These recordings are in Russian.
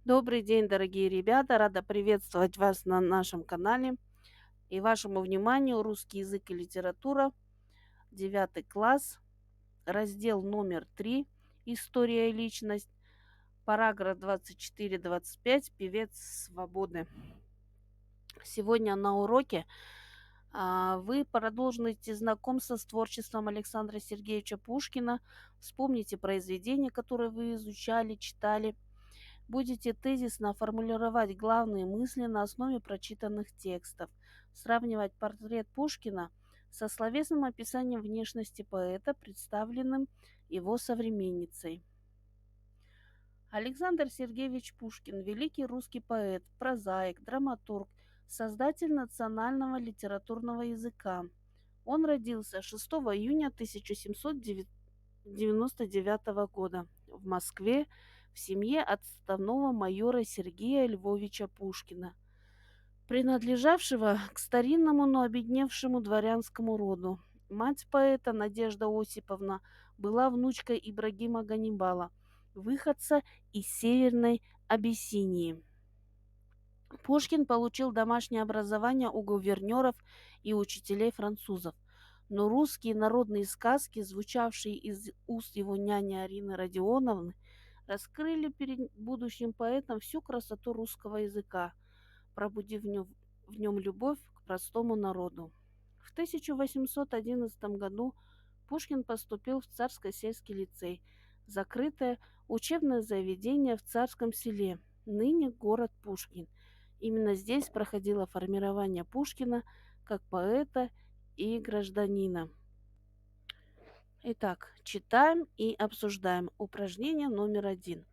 Добрый день, дорогие ребята! Рада приветствовать вас на нашем канале. И вашему вниманию русский язык и литература, 9 класс, раздел номер 3, «История и личность», параграф 24-25, «Певец свободы». Сегодня на уроке вы продолжите знакомство с творчеством Александра Сергеевича Пушкина, вспомните произведения, которые вы изучали, читали. Будете тезисно формулировать главные мысли на основе прочитанных текстов, сравнивать портрет Пушкина со словесным описанием внешности поэта, представленным его современницей. Александр Сергеевич Пушкин – великий русский поэт, прозаик, драматург, создатель национального литературного языка. Он родился 6 июня 1799 года в Москве в семье отставного майора Сергея Львовича Пушкина, принадлежавшего к старинному, но обедневшему дворянскому роду. Мать поэта Надежда Осиповна была внучкой Ибрагима Ганнибала, выходца из Северной Абиссинии. Пушкин получил домашнее образование у гувернеров и учителей французов, но русские народные сказки, звучавшие из уст его няни Арины Родионовны, раскрыли перед будущим поэтом всю красоту русского языка, пробудив в нем любовь к простому народу. В 1811 году Пушкин поступил в Царско-сельский лицей, закрытое учебное заведение в Царском селе, ныне город Пушкин. Именно здесь проходило формирование Пушкина как поэта и гражданина. Итак, читаем и обсуждаем. Упражнение номер 1.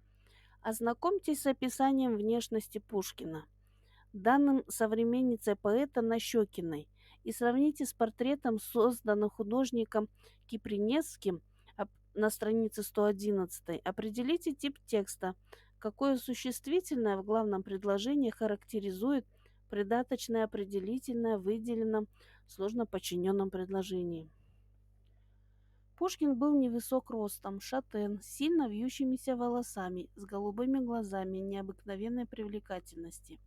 Ознакомьтесь с описанием внешности Пушкина, данным современницей поэта Нащекиной, и сравните с портретом, созданным художником Кипринесским на странице 111. Определите тип текста, какое существительное в главном предложении характеризует придаточное определительное в выделенном сложно подчиненном предложении. Пушкин был невысок ростом, шатен, с сильно вьющимися волосами, с голубыми глазами необыкновенной привлекательности.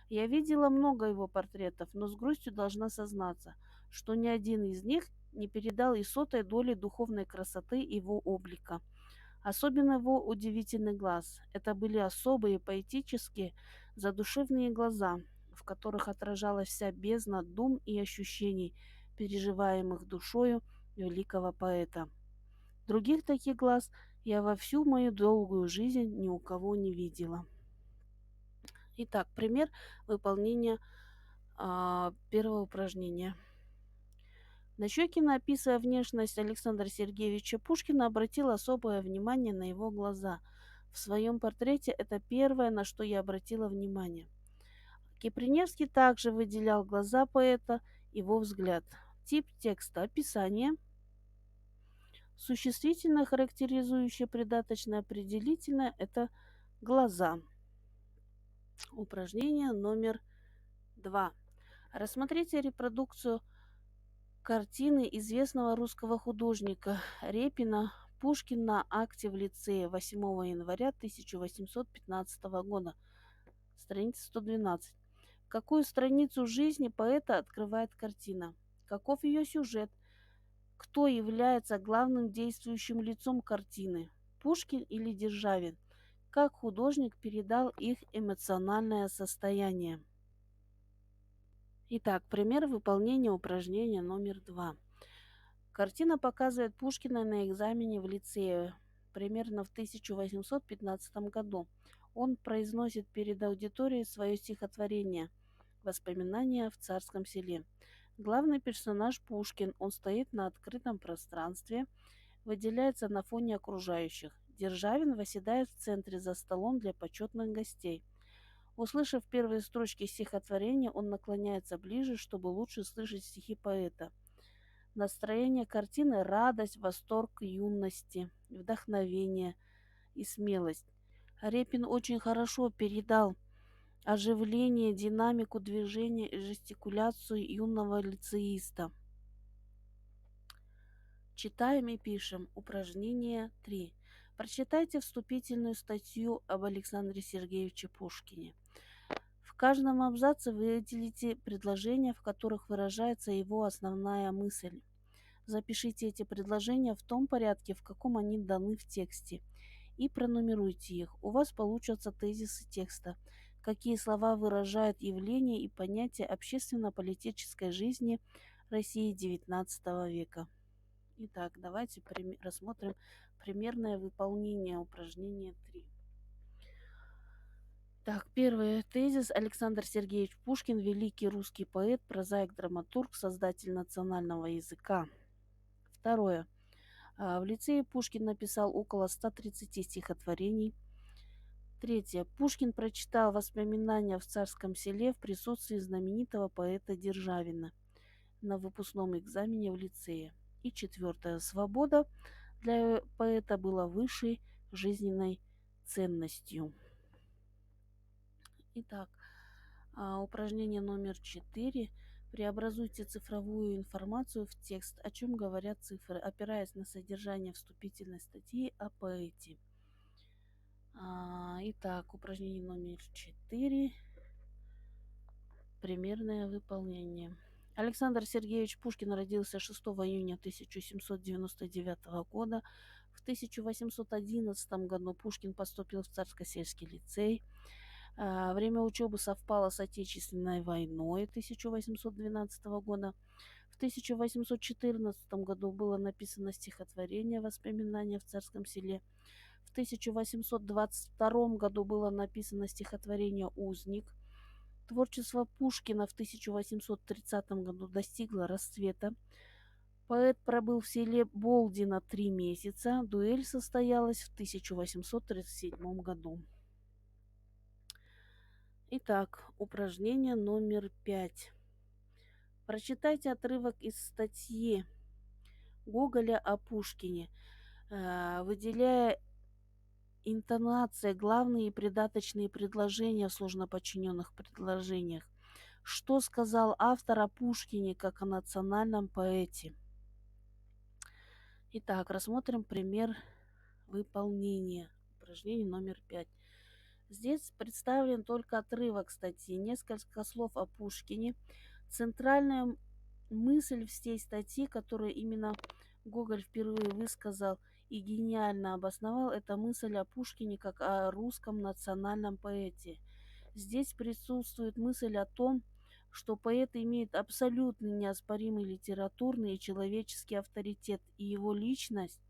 Я видела много его портретов, но с грустью должна сознаться, что ни один из них не передал и сотой доли духовной красоты его облика. Особенно его удивительный глаз. Это были особые, поэтические, задушевные глаза, в которых отражалась вся бездна дум и ощущений, переживаемых душою великого поэта. Других таких глаз я во всю мою долгую жизнь ни у кого не видела. Итак, пример выполнения первого упражнения. Нащекина, описывая внешность Александра Сергеевича Пушкина, обратила особое внимание на его глаза. В своем портрете это первое, на что я обратила внимание. Киприневский также выделял глаза поэта, его взгляд. Тип текста: описание. Существительное, характеризующее придаточное определительное, это глаза. Упражнение номер 2. Рассмотрите репродукцию картины известного русского художника Репина «Пушкин на акте в лицее» 8 января 1815 года, страница 112. Какую страницу жизни поэта открывает картина? Каков ее сюжет? Кто является главным действующим лицом картины? Пушкин или Державин? Как художник передал их эмоциональное состояние? Итак, пример выполнения упражнения номер 2. Картина показывает Пушкина на экзамене в лицее, примерно в 1815 году. Он произносит перед аудиторией свое стихотворение «Воспоминания в царском селе». Главный персонаж Пушкин. Он стоит на открытом пространстве, выделяется на фоне окружающих. Державин восседает в центре за столом для почетных гостей. Услышав первые строчки стихотворения, он наклоняется ближе, чтобы лучше слышать стихи поэта. Настроение картины – радость, восторг юности, вдохновение и смелость. Репин очень хорошо передал оживление, динамику движения и жестикуляцию юного лицеиста. Читаем и пишем. Упражнение 3. Прочитайте вступительную статью об Александре Сергеевиче Пушкине. В каждом абзаце выделите предложения, в которых выражается его основная мысль. Запишите эти предложения в том порядке, в каком они даны в тексте, и пронумеруйте их. У вас получатся тезисы текста. Какие слова выражают явления и понятия общественно-политической жизни России XIX века. Итак, давайте рассмотрим примерное выполнение упражнения 3. Так, первый тезис. Александр Сергеевич Пушкин – великий русский поэт, прозаик, драматург, создатель национального языка. Второе. В лицее Пушкин написал около 130 стихотворений. Третье. Пушкин прочитал воспоминания в Царском Селе в присутствии знаменитого поэта Державина на выпускном экзамене в лицее. И четвертое. Свобода для поэта была высшей жизненной ценностью. Итак, упражнение номер 4. Преобразуйте цифровую информацию в текст. О чем говорят цифры, опираясь на содержание вступительной статьи о поэте. Итак, упражнение номер 4. Примерное выполнение. Александр Сергеевич Пушкин родился 6 июня 1799 года. В 1811 году Пушкин поступил в Царско-сельский лицей. Время учебы совпало с Отечественной войной 1812 года. В 1814 году было написано стихотворение «Воспоминания в Царском селе». В 1822 году было написано стихотворение «Узник». Творчество Пушкина в 1830 году достигло расцвета. Поэт пробыл в селе Болдино 3 месяца. Дуэль состоялась в 1837 году. Итак, упражнение номер 5. Прочитайте отрывок из статьи Гоголя о Пушкине, выделяя интонация, главные и придаточные предложения в сложноподчиненных предложениях. Что сказал автор о Пушкине как о национальном поэте? Итак, рассмотрим пример выполнения. Упражнение номер 5. Здесь представлен только отрывок статьи, несколько слов о Пушкине. Центральная мысль всей статьи, которую именно Гоголь впервые высказал и гениально обосновал, это мысль о Пушкине как о русском национальном поэте. Здесь присутствует мысль о том, что поэт имеет абсолютно неоспоримый литературный и человеческий авторитет, и его личность,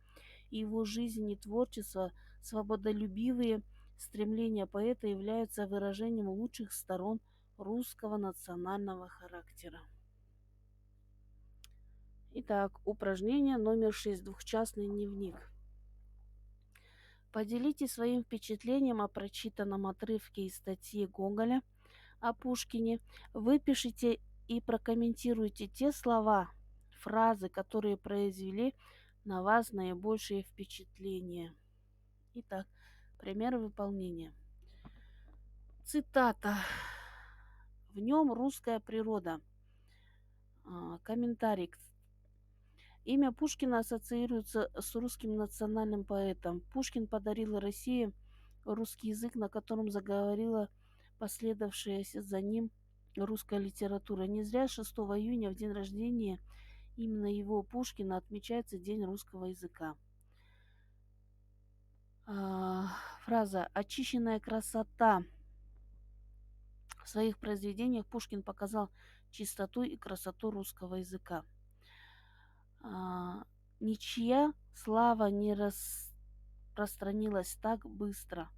и его жизнь и творчество, свободолюбивые стремления поэта являются выражением лучших сторон русского национального характера. Итак, упражнение номер 6. Двухчастный дневник. Поделитесь своим впечатлением о прочитанном отрывке из статьи Гоголя о Пушкине. Выпишите и прокомментируйте те слова, фразы, которые произвели на вас наибольшее впечатление. Итак, пример выполнения. Цитата. В нем русская природа. Комментарий. Имя Пушкина ассоциируется с русским национальным поэтом. Пушкин подарил России русский язык, на котором заговорила последовавшаяся за ним русская литература. Не зря 6 июня, в день рождения именно его, Пушкина, отмечается День русского языка. Фраза «очищенная красота». В своих произведениях Пушкин показал чистоту и красоту русского языка. Ничья слава не распространилась так быстро.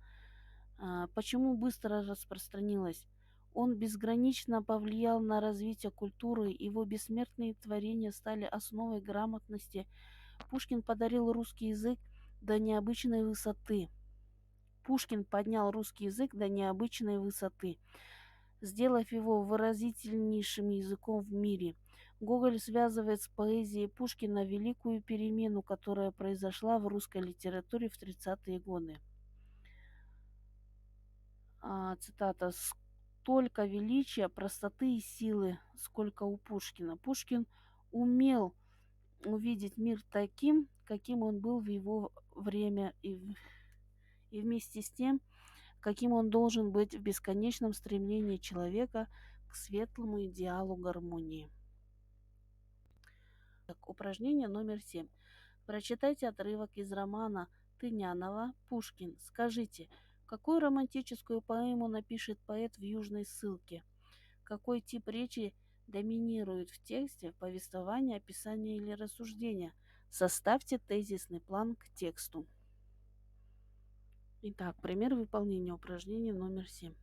Почему быстро распространилась? Он безгранично повлиял на развитие культуры, его бессмертные творения стали основой грамотности. Пушкин подарил русский язык до необычной высоты. Пушкин поднял русский язык до необычной высоты, сделав его выразительнейшим языком в мире. Гоголь связывает с поэзией Пушкина великую перемену, которая произошла в русской литературе в 30-е годы. Цитата. «Столько величия, простоты и силы, сколько у Пушкина». Пушкин умел увидеть мир таким, каким он был в его время, и вместе с тем, каким он должен быть в бесконечном стремлении человека к светлому идеалу гармонии. Так, упражнение номер 7. Прочитайте отрывок из романа Тынянова «Пушкин». Скажите, какую романтическую поэму напишет поэт в южной ссылке? Какой тип речи доминирует в тексте: повествование, описание или рассуждение? Составьте тезисный план к тексту. Итак, пример выполнения упражнения номер 7.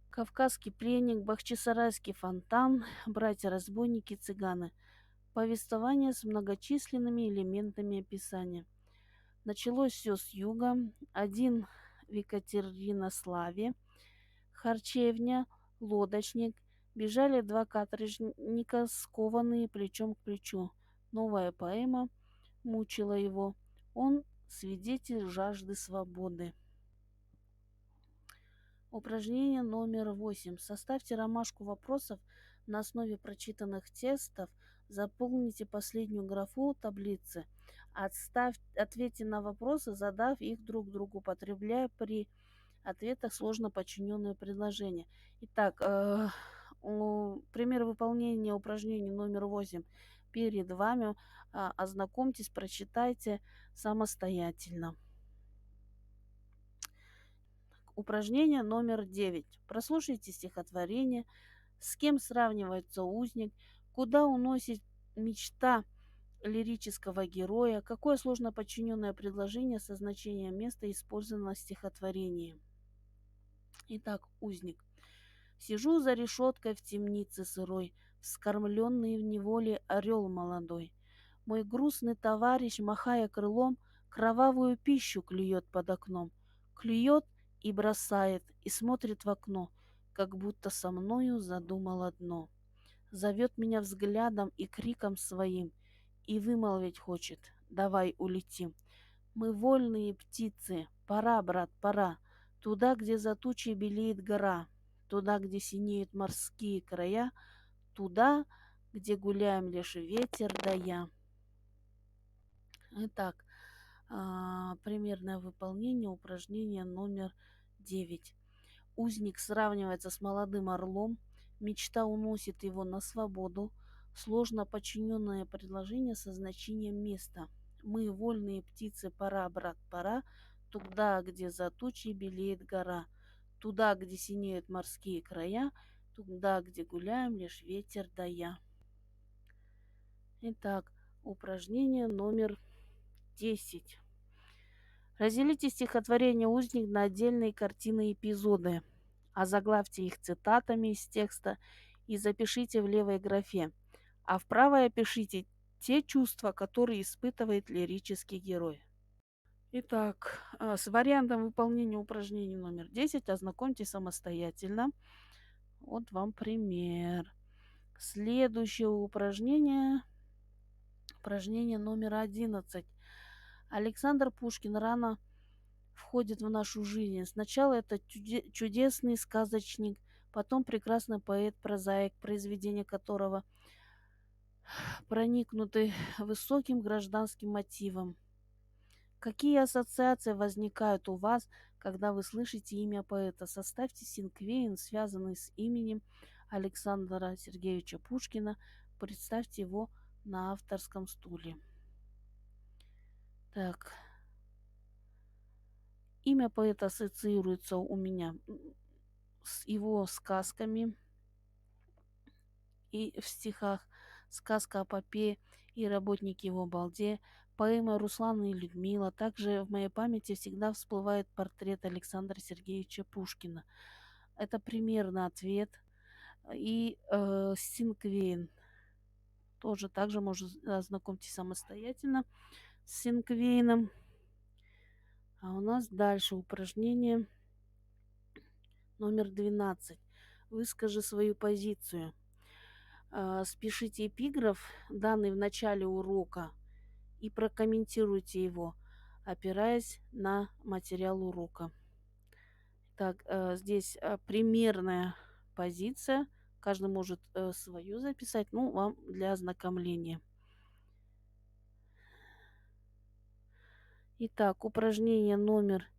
Кавказский пленник, бахчисарайский фонтан, братья-разбойники, цыганы. Повествование с многочисленными элементами описания. Началось все с юга. Один в Екатеринославе, харчевня, лодочник. Бежали два каторжника, скованные плечом к плечу. Новая поэма мучила его. Он свидетель жажды свободы. Упражнение номер 8. Составьте ромашку вопросов на основе прочитанных текстов. Заполните последнюю графу таблицы. Ответьте на вопросы, задав их друг другу, употребляя при ответах сложно подчиненные предложения. Итак, пример выполнения упражнения номер 8 перед вами. Ознакомьтесь, прочитайте самостоятельно. Упражнение номер 9. Прослушайте стихотворение. С кем сравнивается узник? Куда уносит мечта лирического героя? Какое сложно подчиненное предложение со значением места использовано в стихотворении? Итак, узник. Сижу за решеткой в темнице сырой, вскормленный в неволе орел молодой. Мой грустный товарищ, махая крылом, кровавую пищу клюет под окном. Клюет и бросает, и смотрит в окно, как будто со мною задумал одно. Зовет меня взглядом и криком своим, и вымолвить хочет: давай улетим. Мы вольные птицы, пора, брат, пора, туда, где за тучей белеет гора, туда, где синеют морские края, туда, где гуляем лишь ветер да я. Итак, примерное выполнение упражнения номер 9. Узник сравнивается с молодым орлом, мечта уносит его на свободу, сложно подчиненное предложение со значением места. Мы вольные птицы, пора, брат, пора, туда, где за тучей белеет гора, туда, где синеют морские края, туда, где гуляем лишь ветер да я. Итак, упражнение номер 10. Разделите стихотворение «Узник» на отдельные картины и эпизоды. Озаглавьте их цитатами из текста и запишите в левой графе, а в правой опишите те чувства, которые испытывает лирический герой. Итак, с вариантом выполнения упражнения номер 10 ознакомьтесь самостоятельно. Вот вам пример. Следующее упражнение номер 11. Александр Пушкин рано входит в нашу жизнь. Сначала это чудесный сказочник, потом прекрасный поэт, прозаик, произведения которого проникнуты высоким гражданским мотивом. Какие ассоциации возникают у вас, когда вы слышите имя поэта? Составьте синквейн, связанный с именем Александра Сергеевича Пушкина. Представьте его на авторском стуле. Так. Имя поэта ассоциируется у меня с его сказками и в стихах. Сказка о попе и работнике его балде, поэма «Руслан и Людмила». Также в моей памяти всегда всплывает портрет Александра Сергеевича Пушкина. Это примерный ответ. И синквейн. Тоже также можно ознакомьтесь самостоятельно с синквейном. А у нас дальше упражнение номер 12. Выскажи свою позицию. Спишите эпиграф, данный в начале урока, и прокомментируйте его, опираясь на материал урока. Так, здесь примерная позиция. Каждый может свою записать, ну, вам для ознакомления. Итак, упражнение номер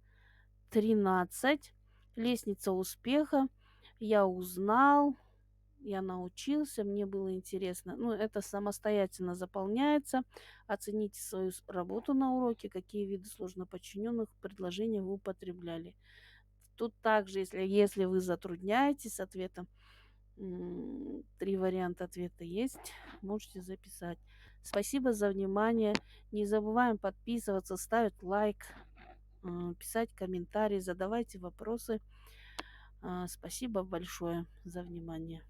13. Лестница успеха. Я узнал, я научился, мне было интересно. Ну, это самостоятельно заполняется. Оцените свою работу на уроке, какие виды сложноподчиненных предложений вы употребляли. Тут также, если вы затрудняетесь с ответом, 3 варианта ответа есть, можете записать. Спасибо за внимание. Не забываем подписываться, ставить лайк, писать комментарии, задавайте вопросы. Спасибо большое за внимание.